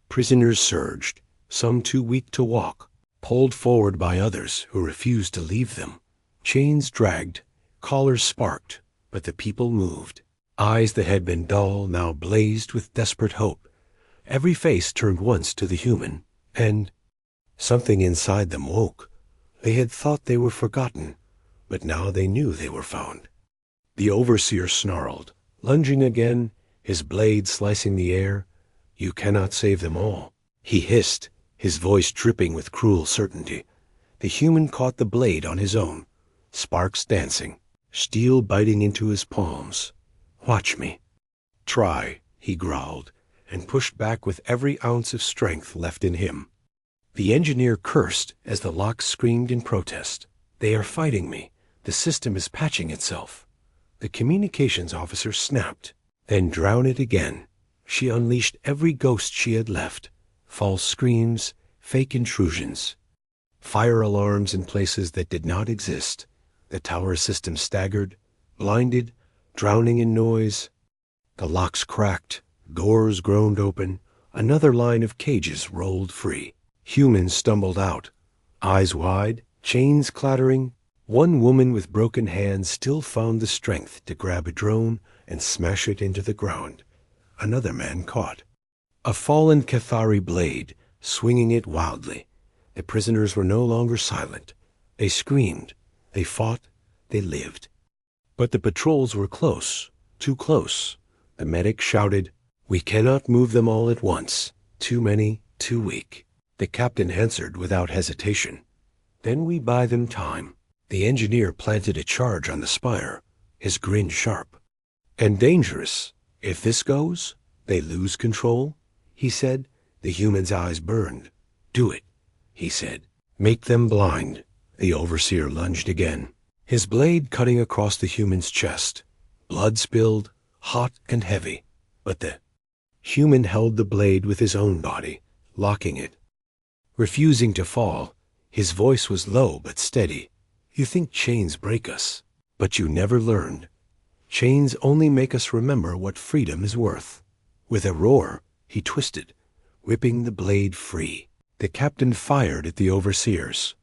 Prisoners surged, some too weak to walk, pulled forward by others who refused to leave them. Chains dragged, collars sparked, but the people moved. Eyes that had been dull now blazed with desperate hope. Every face turned once to the human, and something inside them woke. They had thought they were forgotten, but now they knew they were found. The overseer snarled, lunging again, his blade slicing the air. "You cannot save them all," he hissed, his voice dripping with cruel certainty. The human caught the blade on his own, sparks dancing, steel biting into his palms. "Watch me." "Try," he growled, and pushed back with every ounce of strength left in him. The engineer cursed as the locks screamed in protest. "They are fighting me. The system is patching itself." The communications officer snapped, then drown it again. She unleashed every ghost she had left. False screams, fake intrusions, fire alarms in places that did not exist. The tower system staggered, blinded, drowning in noise. The locks cracked, doors groaned open, another line of cages rolled free. Humans stumbled out, eyes wide, chains clattering. One woman with broken hands still found the strength to grab a drone and smash it into the ground. Another man caught a fallen Cathari blade, swinging it wildly. The prisoners were no longer silent. They screamed, they fought, they lived. But the patrols were close, too close. The medic shouted, "We cannot move them all at once. Too many, too weak." The captain answered without hesitation, "Then we buy them time." The engineer planted a charge on the spire, his grin sharp. "And dangerous. If this goes, they lose control," he said. The human's eyes burned. "Do it," he said. "Make them blind." The overseer lunged again, his blade cutting across the human's chest. Blood spilled, hot and heavy. But the human held the blade with his own body, locking it, refusing to fall. His voice was low but steady. "You think chains break us, but you never learned. Chains only make us remember what freedom is worth." With a roar, he twisted, whipping the blade free. The captain fired at the overseers,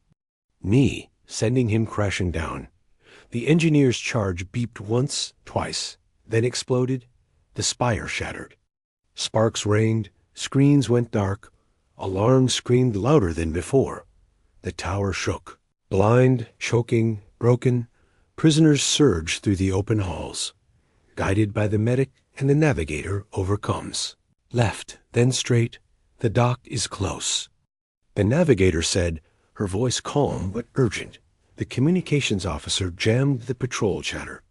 knee sending him crashing down. The engineer's charge beeped once, twice, then exploded. The spire shattered. Sparks rained, screens went dark, alarms screamed louder than before. The tower shook. Blind, choking, broken, prisoners surged through the open halls, guided by the medic, and the navigator overcomes. Left, then straight. The dock is close. The navigator said, her voice calm but urgent. The communications officer jammed the patrol chatter.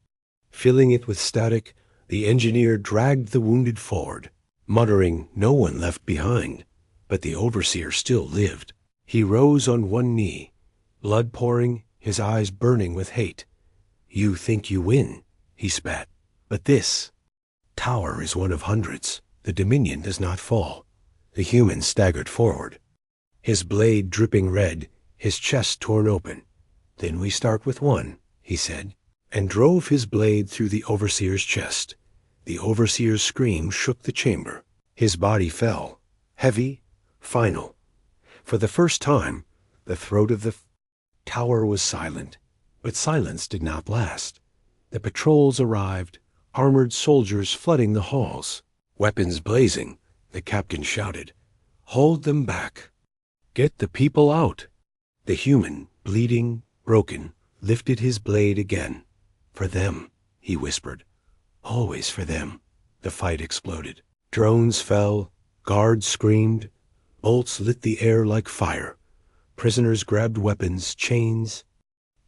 Filling it with static, the engineer dragged the wounded forward, muttering, "No one left behind." But the overseer still lived. He rose on one knee, blood pouring, his eyes burning with hate. "You think you win," he spat. "But this tower is one of hundreds. The Dominion does not fall." The human staggered forward, his blade dripping red, his chest torn open. "Then we start with one," he said, and drove his blade through the overseer's chest. The overseer's scream shook the chamber. His body fell, heavy, final. For the first time, the throat of the tower was silent. But silence did not last. The patrols arrived, armored soldiers flooding the halls. Weapons blazing, the captain shouted, "Hold them back! Get the people out!" The human, bleeding, broken, lifted his blade again. "For them," he whispered. "Always for them." The fight exploded. Drones fell, guards screamed, bolts lit the air like fire. Prisoners grabbed weapons, chains,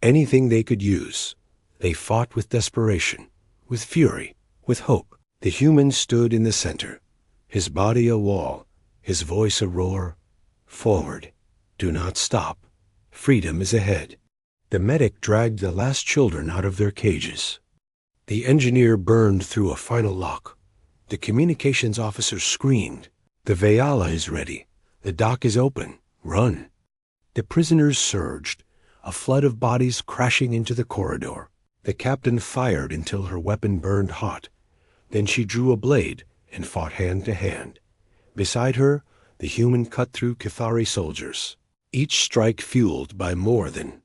anything they could use. They fought with desperation, with fury, with hope. The human stood in the center, his body a wall, his voice a roar. "Forward. Do not stop. Freedom is ahead." The medic dragged the last children out of their cages. The engineer burned through a final lock. The communications officer screamed, "The Veala is ready. The dock is open. Run." The prisoners surged, a flood of bodies crashing into the corridor. The captain fired until her weapon burned hot. Then she drew a blade and fought hand to hand. Beside her, the human cut through Cathari soldiers, each strike fueled by more than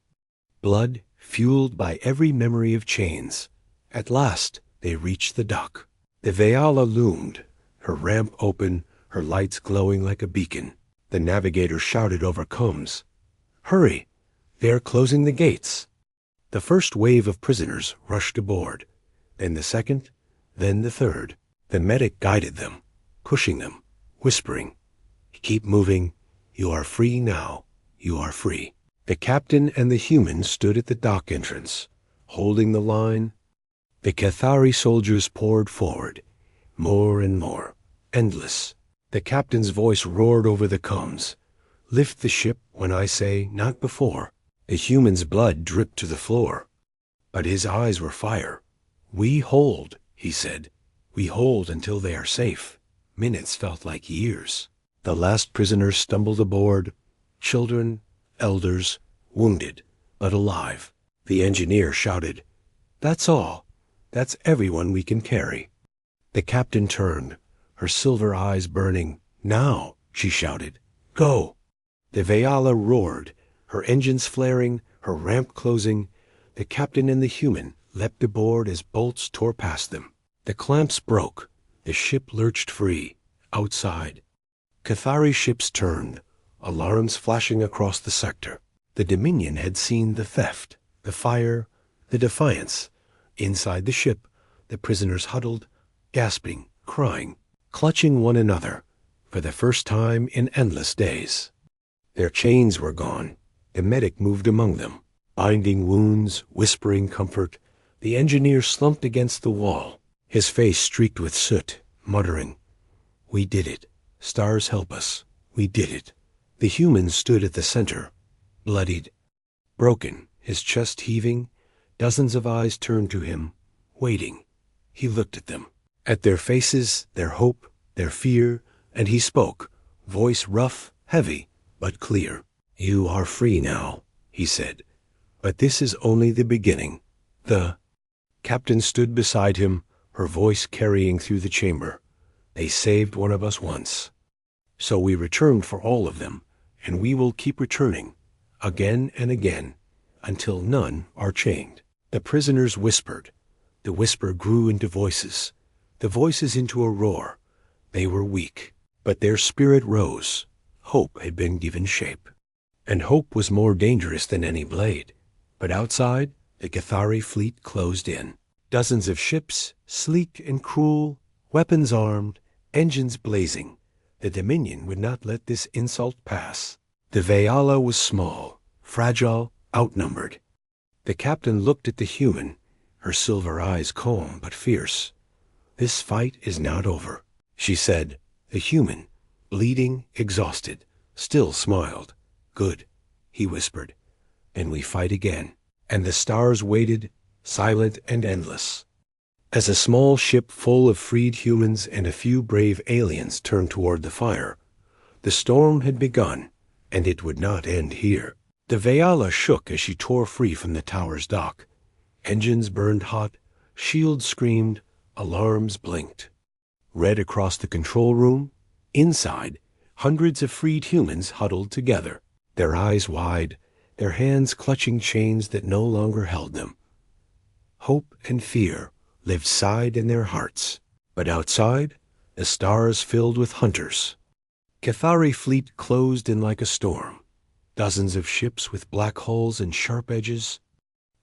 blood, fueled by every memory of chains. At last, they reached the dock. The Veala loomed, her ramp open, her lights glowing like a beacon. The navigator shouted over combs, "Hurry! They are closing the gates." The first wave of prisoners rushed aboard, then the second, then the third. The medic guided them, pushing them, whispering, "Keep moving. You are free now. You are free." The captain and the human stood at the dock entrance, holding the line. The Cathari soldiers poured forward, more and more, endless. The captain's voice roared over the comms, "Lift the ship when I say, not before." The human's blood dripped to the floor, but his eyes were fire. "We hold," he said. "We hold until they are safe." Minutes felt like years. The last prisoners stumbled aboard, children, elders, wounded, but alive. The engineer shouted, "That's all. That's everyone we can carry." The captain turned, her silver eyes burning. "Now," she shouted, "go." The Veala roared, her engines flaring, her ramp closing. The captain and the human leapt aboard as bolts tore past them. The clamps broke. The ship lurched free. Outside, Cathari ships turned, alarms flashing across the sector. The Dominion had seen the theft, the fire, the defiance. Inside the ship, the prisoners huddled, gasping, crying, clutching one another, for the first time in endless days. Their chains were gone. The medic moved among them, binding wounds, whispering comfort. The engineer slumped against the wall, his face streaked with soot, muttering, "We did it. Stars help us. We did it." The human stood at the center, bloodied, broken, his chest heaving. Dozens of eyes turned to him, waiting. He looked at them, at their faces, their hope, their fear, and he spoke, voice rough, heavy, but clear. "You are free now," he said, "but this is only the beginning." The captain stood beside him, her voice carrying through the chamber. "They saved one of us once. So we returned for all of them, and we will keep returning, again and again, until none are chained." The prisoners whispered. The whisper grew into voices, the voices into a roar. They were weak, but their spirit rose. Hope had been given shape. And hope was more dangerous than any blade. But outside, the Cathari fleet closed in. Dozens of ships, sleek and cruel, weapons armed, engines blazing. The Dominion would not let this insult pass. The Veala was small, fragile, outnumbered. The captain looked at the human, her silver eyes calm but fierce. "This fight is not over," she said. The human, bleeding, exhausted, still smiled. "Good," he whispered. "And we fight again." And the stars waited, silent and endless. As a small ship full of freed humans and a few brave aliens turned toward the fire, the storm had begun, and it would not end here. The Veala shook as she tore free from the tower's dock. Engines burned hot, shields screamed, Alarms blinked. Red across the control room. Inside, hundreds of freed humans huddled together, their eyes wide, their hands clutching chains that no longer held them. Hope and fear lived side in their hearts, but outside, the stars filled with hunters. Cathari fleet closed in like a storm. Dozens of ships with black hulls and sharp edges,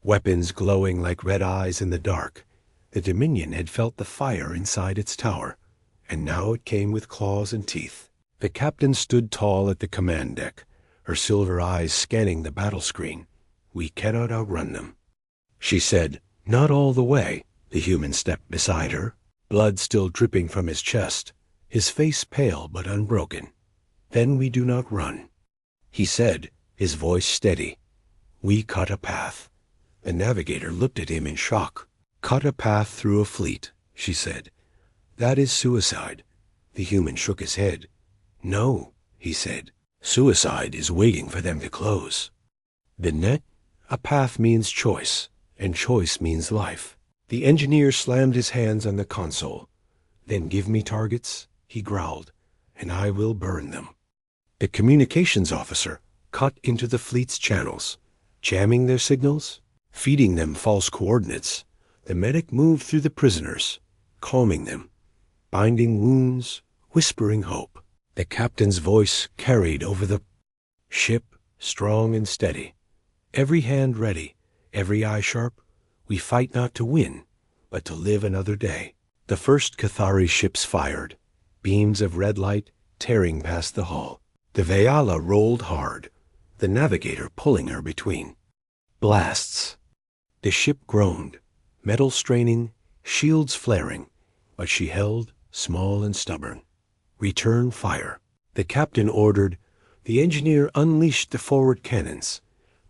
weapons glowing like red eyes in the dark. The Dominion had felt the fire inside its tower, and now it came with claws and teeth. The captain stood tall at the command deck, her silver eyes scanning the battle screen. "We cannot outrun them." She said, "Not all the way." The human stepped beside her, blood still dripping from his chest, his face pale but unbroken. "Then we do not run." He said, his voice steady, "We cut a path." The navigator looked at him in shock. "Cut a path through a fleet," she said. "That is suicide." The human shook his head. "No," he said. "Suicide is waiting for them to close." The net? A path means choice, and choice means life. The engineer slammed his hands on the console. "Then give me targets," he growled, "and I will burn them." The communications officer cut into the fleet's channels, jamming their signals, feeding them false coordinates. The medic moved through the prisoners, calming them, binding wounds, whispering hope. The captain's voice carried over the ship, strong and steady. Every hand ready, every eye sharp. We fight not to win, but to live another day. The first Cathari ships fired, beams of red light tearing past the hull. The Vayala rolled hard, the navigator pulling her between. Blasts. The ship groaned, metal straining, shields flaring, but she held, small and stubborn. "Return fire." The captain ordered. The engineer unleashed the forward cannons.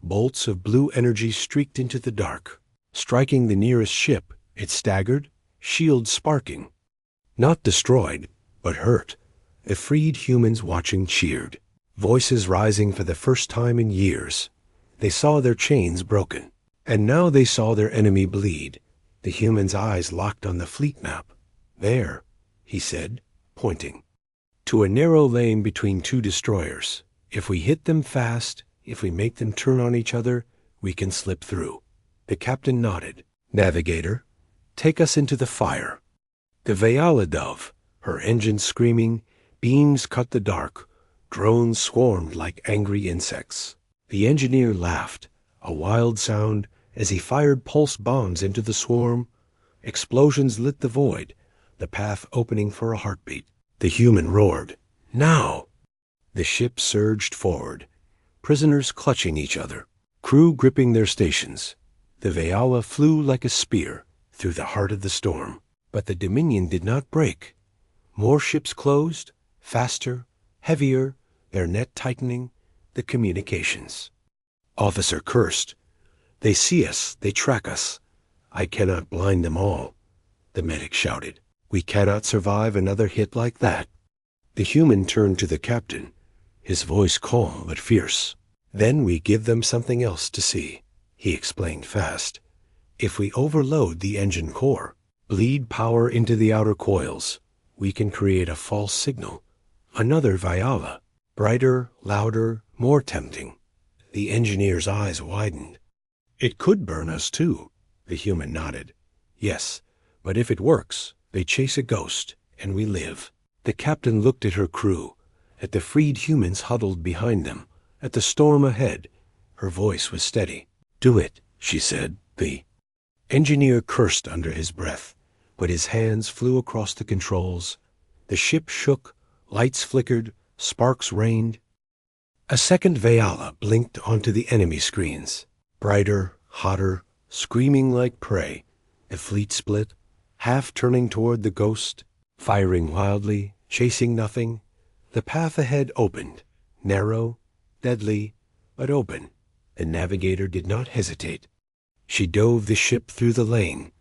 Bolts of blue energy streaked into the dark. Striking the nearest ship, it staggered, shields sparking. Not destroyed, but hurt. The freed humans watching cheered, voices rising for the first time in years. They saw their chains broken, and now they saw their enemy bleed. The humans' eyes locked on the fleet map. "There," he said, pointing to a narrow lane between two destroyers. "If we hit them fast, if we make them turn on each other, we can slip through." The captain nodded. "Navigator, take us into the fire." The Vayala dove, her engines screaming, beams cut the dark, drones swarmed like angry insects. The engineer laughed, a wild sound, as he fired pulse bombs into the swarm. Explosions lit the void, the path opening for a heartbeat. The human roared, "Now!" The ship surged forward, prisoners clutching each other, crew gripping their stations. The Vayala flew like a spear through the heart of the storm. But the Dominion did not break. More ships closed, faster, heavier, their net tightening, the communications. Officer cursed. "They see us, they track us. I cannot blind them all." The medic shouted. "We cannot survive another hit like that." The human turned to the captain, his voice calm but fierce. "Then we give them something else to see," he explained fast. "If we overload the engine core, bleed power into the outer coils, we can create a false signal, another Vayala, brighter, louder, more tempting." The engineer's eyes widened. "It could burn us too," the human nodded. "Yes, but if it works, they chase a ghost, and we live." The captain looked at her crew, at the freed humans huddled behind them, at the storm ahead. Her voice was steady. "Do it," she said. The engineer cursed under his breath, but his hands flew across the controls. The ship shook, lights flickered, sparks rained. A second Vayala blinked onto the enemy screens. Brighter, hotter, screaming like prey. The fleet split, half turning toward the ghost, firing wildly, chasing nothing. The path ahead opened, narrow, deadly, but open. The navigator did not hesitate. She dove the ship through the lane.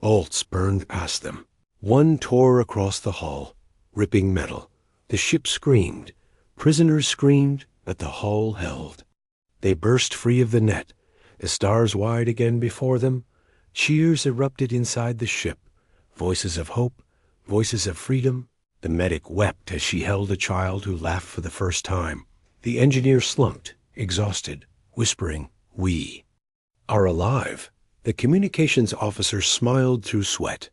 Bolts burned past them. One tore across the hull, ripping metal. The ship screamed. Prisoners screamed, but the hull held. They burst free of the net, the stars wide again before them. Cheers erupted inside the ship. Voices of hope, voices of freedom. The medic wept as she held a child who laughed for the first time. The engineer slumped, exhausted, whispering, "We are alive." The communications officer smiled through sweat.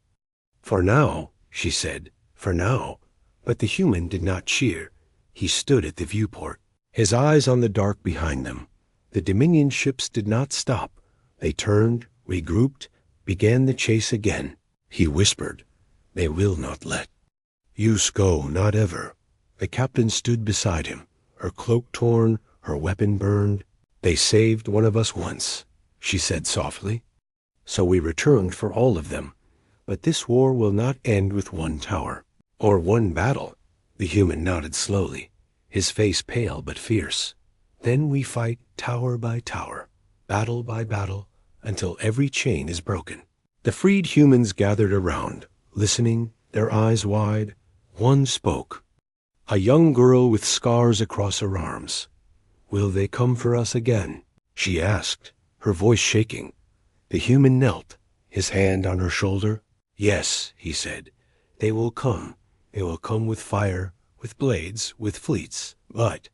"For now," she said, "for now." But the human did not cheer. He stood at the viewport, his eyes on the dark behind them. The Dominion ships did not stop. They turned, regrouped, began the chase again. He whispered, "They will not let. Use go, not ever." The captain stood beside him, her cloak torn, her weapon burned. "They saved one of us once," she said softly. "So we returned for all of them. But this war will not end with one tower, or one battle." The human nodded slowly, his face pale but fierce. "Then we fight tower by tower, battle by battle, until every chain is broken." The freed humans gathered around, listening, their eyes wide. One spoke. A young girl with scars across her arms. "Will they come for us again?" she asked, her voice shaking. The human knelt, his hand on her shoulder. "Yes," he said, "they will come. They will come with fire, with blades, with fleets. But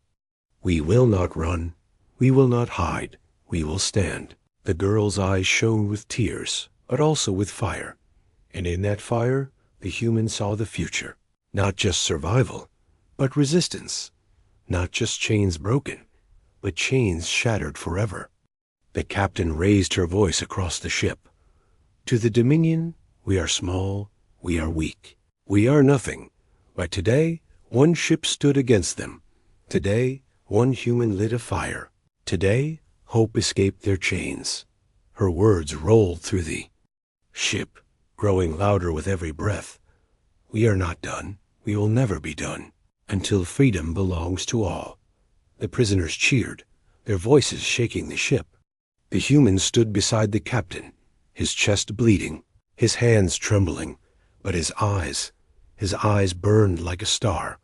we will not run. We will not hide. We will stand." The girl's eyes shone with tears, but also with fire. And in that fire, the human saw the future. Not just survival, but resistance. Not just chains broken, but chains shattered forever. The captain raised her voice across the ship. "To the Dominion, we are small, we are weak, we are nothing. But today, one ship stood against them. Today, one human lit a fire. Today, hope escaped their chains." Her words rolled through the ship, growing louder with every breath. "We are not done. We will never be done, until freedom belongs to all." The prisoners cheered, their voices shaking the ship. The human stood beside the captain, his chest bleeding, his hands trembling, but his eyes burned like a star.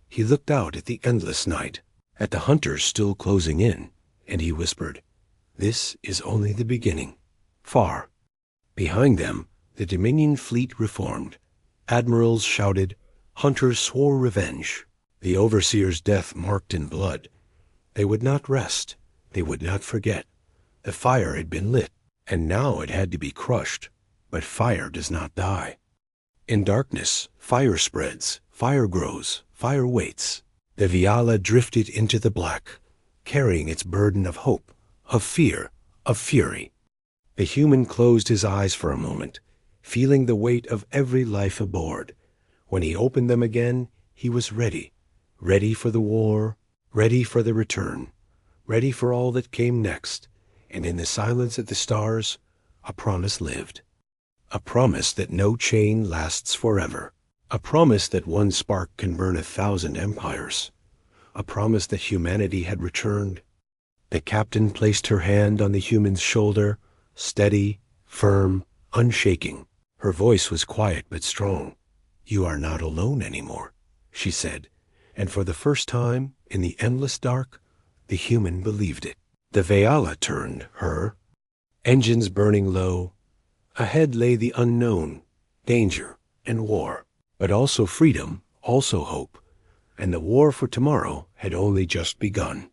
He looked out at the endless night, at the hunters still closing in, and he whispered, "This is only the beginning." Far behind them, the Dominion fleet reformed. Admirals shouted, hunters swore revenge. The overseer's death marked in blood. They would not rest. They would not forget. The fire had been lit, and now it had to be crushed. But fire does not die. In darkness, fire spreads, fire grows, fire waits. The Viala drifted into the black, carrying its burden of hope, of fear, of fury. The human closed his eyes for a moment, feeling the weight of every life aboard. When he opened them again, he was ready. Ready for the war, ready for the return, ready for all that came next. And in the silence of the stars, a promise lived. A promise that no chain lasts forever. A promise that one spark can burn 1,000 empires. A promise that humanity had returned. The captain placed her hand on the human's shoulder, steady, firm, unshaking. Her voice was quiet but strong. "You are not alone anymore," she said, and for the first time, in the endless dark, the human believed it. The Veala turned, her engines burning low. Ahead lay the unknown, danger, and war, but also freedom, also hope, and the war for tomorrow had only just begun.